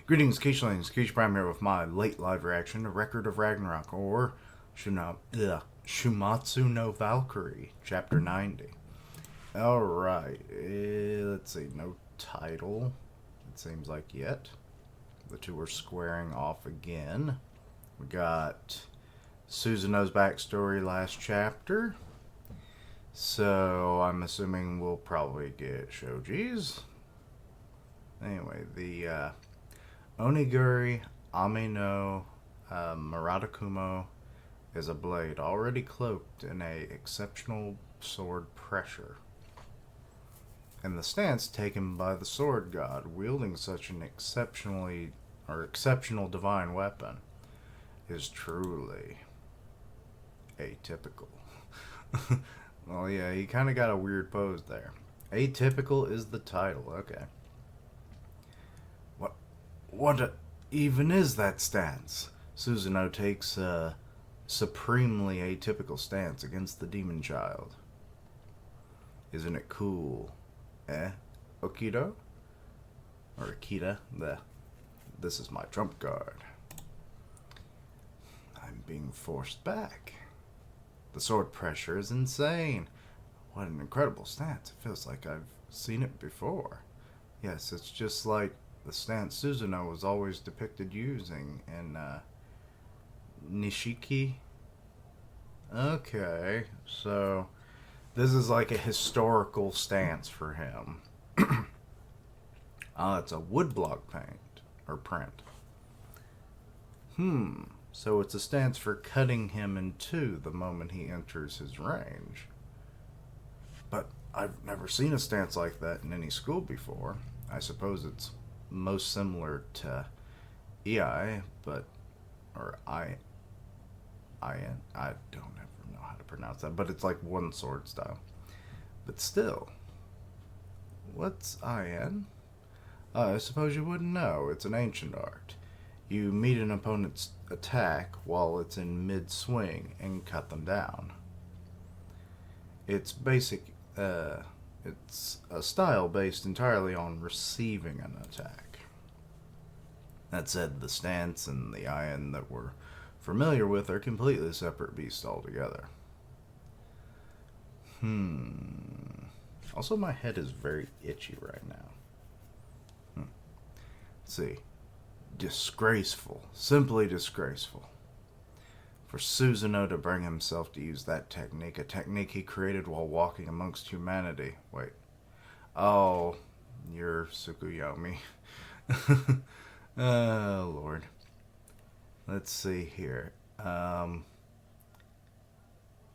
Greetings, Keishlings. Keish Prime here with my late live reaction to Record of Ragnarok, or Shuumatsu no Valkyrie, Chapter 90. Alright, let's see, no title, it seems like yet. The two are squaring off again. We got Susanoo's backstory last chapter, so I'm assuming we'll probably get Shoji's. Anyway, the Onigiri Ame no Muratakumo is a blade already cloaked in a exceptional sword pressure. And the stance taken by the sword god wielding such an exceptional divine weapon is truly atypical. Well, yeah, he kind of got a weird pose there. Atypical is the title, okay. What even is that stance? Susanoo takes a supremely atypical stance against the demon child. Isn't it cool? Okido? Or Akita? This is my trump card. I'm being forced back. The sword pressure is insane. What an incredible stance. It feels like I've seen it before. Yes, it's just like the stance Susanoo was always depicted using in Nishiki. Okay, so this is like a historical stance for him. It's a woodblock paint or print. So it's a stance for cutting him in two the moment he enters his range. But I've never seen a stance like that in any school before. I suppose it's most similar to EI, but I don't ever know how to pronounce that, but it's like one sword style. But still, what's IN? I suppose you wouldn't know. It's an ancient art. You meet an opponent's attack while it's in mid-swing and cut them down. It's basic. It's a style based entirely on receiving an attack. That said, the stance and the IN that we're familiar with are completely separate beasts altogether. Also, my head is very itchy right now. Let's see. Disgraceful. Simply disgraceful. For Susanoo to bring himself to use that technique, a technique he created while walking amongst humanity. Wait. Oh, you're Tsukuyomi. Oh, Lord. Let's see here.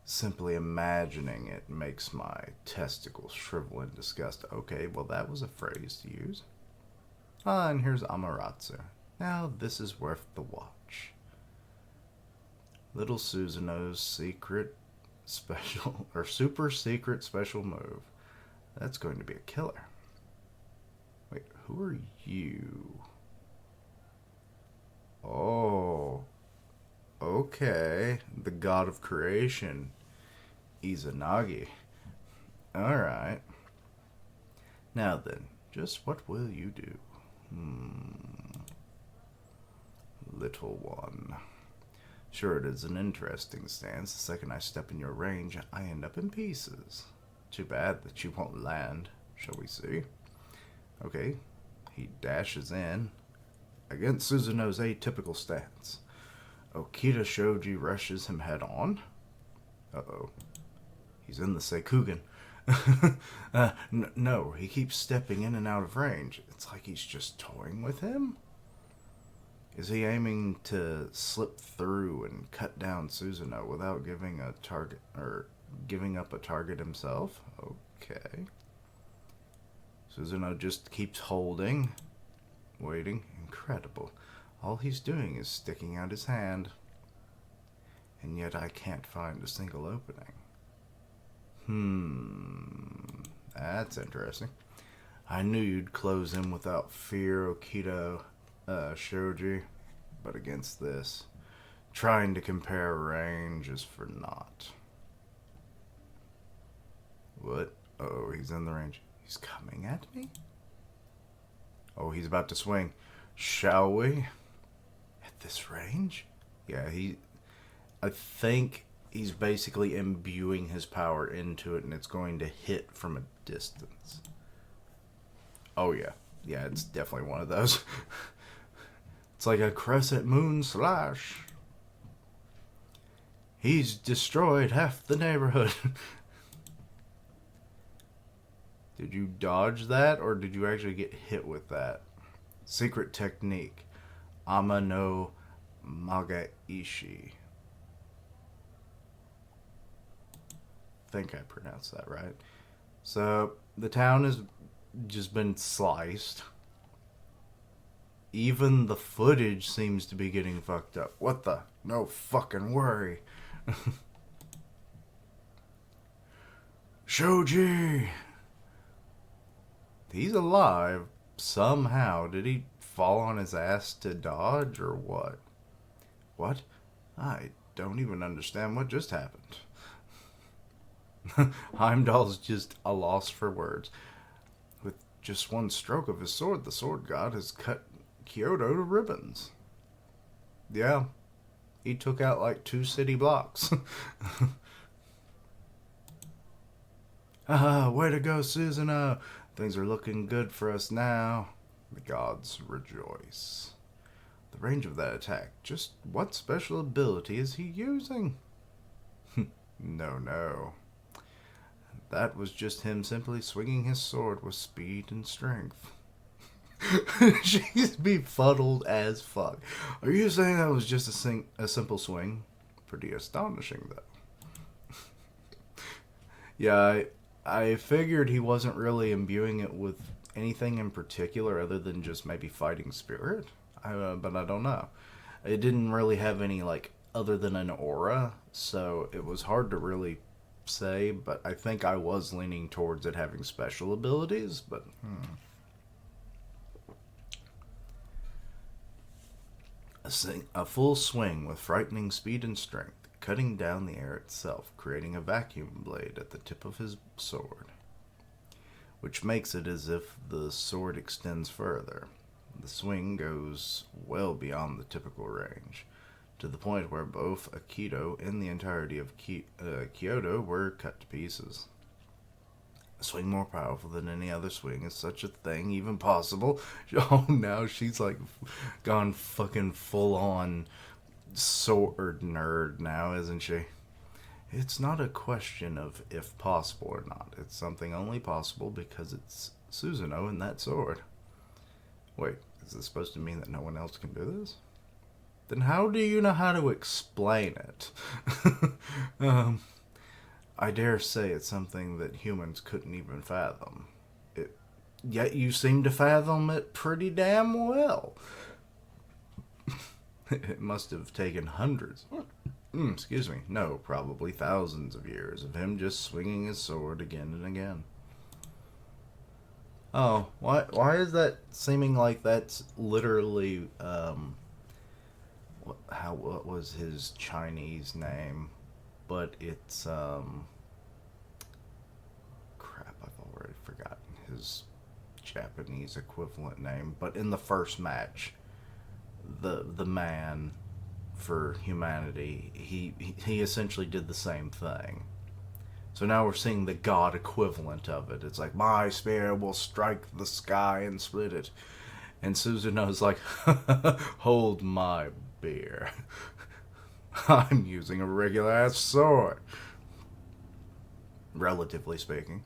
Simply imagining it makes my testicles shrivel in disgust. Okay, well, that was a phrase to use. And here's Amaterasu. Now, this is worth the watch. Little Susanoo's secret special, or super secret special move. That's going to be a killer. Wait, who are you? Oh, okay. The god of creation, Izanagi. Alright. Now then, just what will you do? Little one. Sure, it is an interesting stance. The second I step in your range, I end up in pieces. Too bad that you won't land. Shall we see? Okay, he dashes in against Susanoo's atypical stance. Okita Shoji rushes him head on. Uh-oh. He's in the Seikugen. No, he keeps stepping in and out of range. It's like he's just toying with him. Is he aiming to slip through and cut down Susanoo without giving a target or giving up a target himself? Okay. Susanoo just keeps holding, waiting. Incredible. All he's doing is sticking out his hand. And yet I can't find a single opening. That's interesting. I knew you'd close in without fear, Okita Shoji, but against this, trying to compare range is for naught. What? Oh, he's in the range. He's coming at me? Oh, he's about to swing. Shall we? At this range? Yeah, I think he's basically imbuing his power into it and it's going to hit from a distance. Oh, yeah. Yeah, it's definitely one of those. It's like a crescent moon slash. He's destroyed half the neighborhood. Did you dodge that or did you actually get hit with that? Secret technique. Ama no Magaishi. I think I pronounced that right. So the town has just been sliced. Even the footage seems to be getting fucked up. What the? No fucking worry. Shoji! He's alive somehow. Did he fall on his ass to dodge or what? What? I don't even understand what just happened. Heimdall's just a loss for words. With just one stroke of his sword, the sword god has cut Kyoto to ribbons. Yeah, he took out like 2 city blocks. Way to go, Susanoo. Things are looking good for us now. The gods rejoice. The range of that attack. Just what special ability is he using? No. That was just him simply swinging his sword with speed and strength. She's befuddled as fuck. Are you saying that was just a simple swing? Pretty astonishing, though. Yeah, I figured he wasn't really imbuing it with anything in particular other than just maybe fighting spirit. But I don't know. It didn't really have any, like, other than an aura, so it was hard to really say, but I think I was leaning towards it having special abilities, but A full swing with frightening speed and strength, cutting down the air itself, creating a vacuum blade at the tip of his sword, which makes it as if the sword extends further. The swing goes well beyond the typical range, to the point where both Akito and the entirety of Kyoto were cut to pieces. A swing more powerful than any other swing. Is such a thing even possible? Oh, now she's like gone fucking full on sword nerd now, isn't she? It's not a question of if possible or not. It's something only possible because it's Susanoo and that sword. Wait, is this supposed to mean that no one else can do this? Then how do you know how to explain it? I dare say it's something that humans couldn't even fathom. Yet you seem to fathom it pretty damn well. It must have taken hundreds, excuse me, no, probably thousands of years of him just swinging his sword again and again. Oh, why is that seeming like that's literally, what was his Chinese name? But it's, crap, I've already forgotten his Japanese equivalent name. But in the first match, the man for humanity, he essentially did the same thing. So now we're seeing the god equivalent of it. It's like, my spear will strike the sky and split it. And Susanoo's like, hold my beer. I'm using a regular ass sword. Relatively speaking.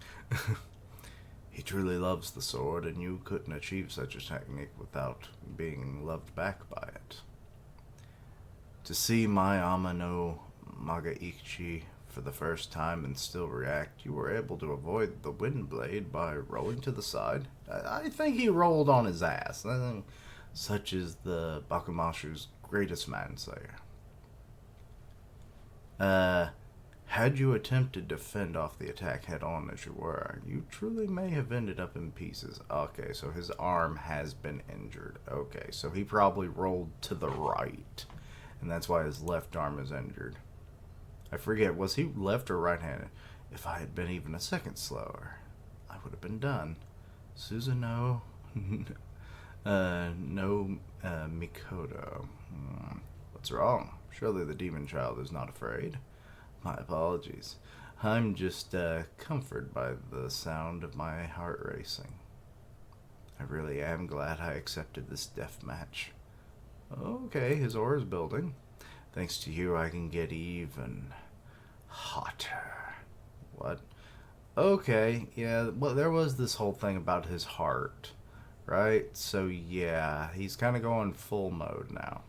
He truly loves the sword, and you couldn't achieve such a technique without being loved back by it. To see my Amano Magaichi for the first time and still react, you were able to avoid the wind blade by rolling to the side. I think he rolled on his ass. I think such is the Bakumashu's greatest manslayer. Had you attempted to fend off the attack head on as you were, you truly may have ended up in pieces. Okay, so his arm has been injured. Okay, so he probably rolled to the right, and that's why his left arm is injured. I forget, was he left or right-handed? If I had been even a second slower, I would have been done. Susanoo, No, Mikoto. What's wrong? Surely the demon child is not afraid. My apologies. I'm just comforted by the sound of my heart racing. I really am glad I accepted this death match. Okay, his aura's building. Thanks to you, I can get even hotter. What? Okay, yeah, well, there was this whole thing about his heart, right? So, yeah, he's kind of going full mode now.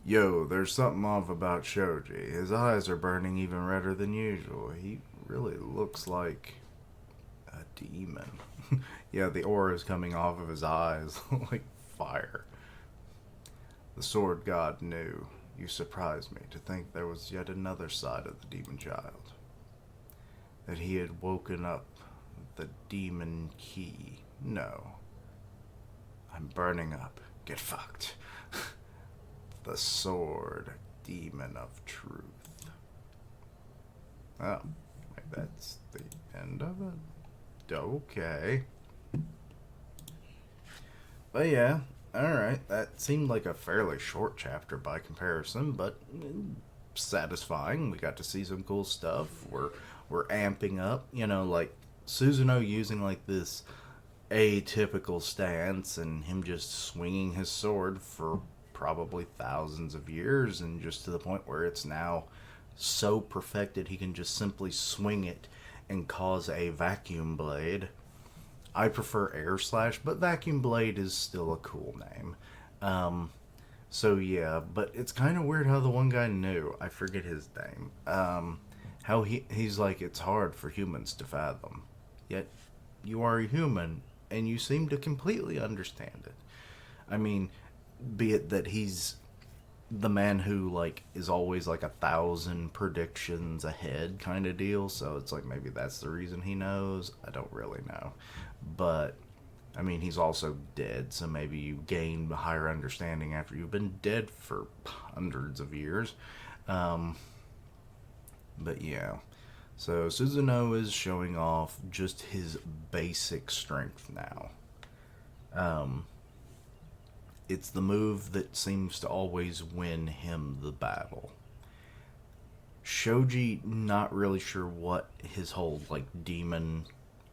Yo, there's something off about Shoji. His eyes are burning even redder than usual. He really looks like a demon. Yeah, the aura is coming off of his eyes like fire. The sword god knew. You surprised me to think there was yet another side of the demon child. That he had woken up the demon key. No. I'm burning up. Get fucked. The sword demon of truth. Oh, that's the end of it. Okay. But yeah, alright. That seemed like a fairly short chapter by comparison, but satisfying. We got to see some cool stuff. We're amping up, like Susanoo using like this atypical stance and him just swinging his sword for probably thousands of years, and just to the point where it's now so perfected he can just simply swing it and cause a vacuum blade. I prefer air slash, but vacuum blade is still a cool name. So yeah, but it's kind of weird how the one guy knew. I forget his name. How he's like, it's hard for humans to fathom, yet you are a human and you seem to completely understand it. I mean, be it that he's the man who like is always like 1,000 predictions ahead kind of deal, so it's like maybe that's the reason he knows. I don't really know, but I mean, he's also dead, so maybe you gain a higher understanding after you've been dead for hundreds of years. um, but yeah, so Susanoo is showing off just his basic strength now. um, it's the move that seems to always win him the battle. Shoji, not really sure what his whole like demon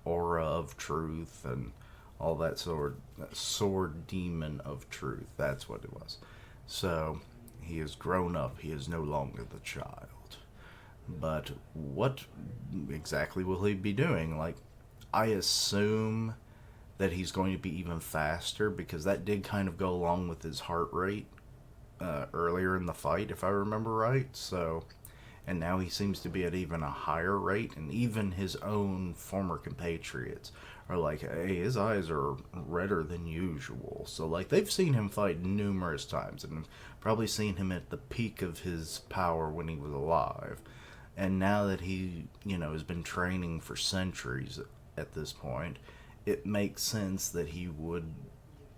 aura of truth and all that sword demon of truth. That's what it was. So he has grown up. He is no longer the child. But what exactly will he be doing? Like, I assume that he's going to be even faster because that did kind of go along with his heart rate earlier in the fight, if I remember right. So, and now he seems to be at even a higher rate, and even his own former compatriots are like, hey, his eyes are redder than usual. So, like, they've seen him fight numerous times and probably seen him at the peak of his power when he was alive. And now that he, has been training for centuries at this point, it makes sense that he would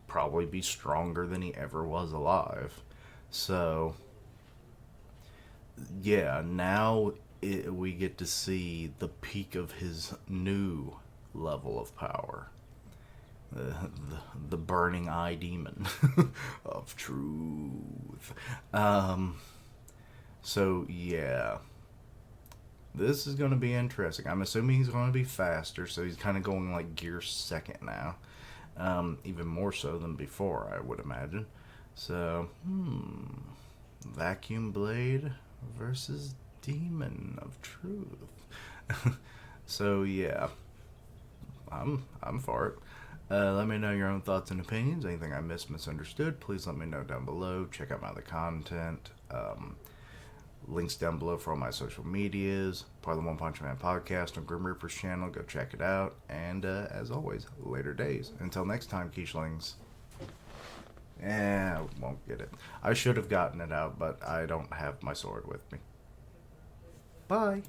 probably be stronger than he ever was alive. So, yeah, now we get to see the peak of his new level of power. The burning eye demon of truth. So, yeah. This is going to be interesting. I'm assuming he's going to be faster, so he's kind of going like gear second now. Even more so than before, I would imagine. So, Vacuum Blade versus Demon of Truth. So, yeah. I'm for it. Let me know your own thoughts and opinions. Anything I missed, misunderstood, please let me know down below. Check out my other content. Links down below for all my social medias. Part of the One Punch Man podcast on Grim Reaper's channel. Go check it out. And as always, later days. Until next time, Quiche-lings. Won't get it. I should have gotten it out, but I don't have my sword with me. Bye.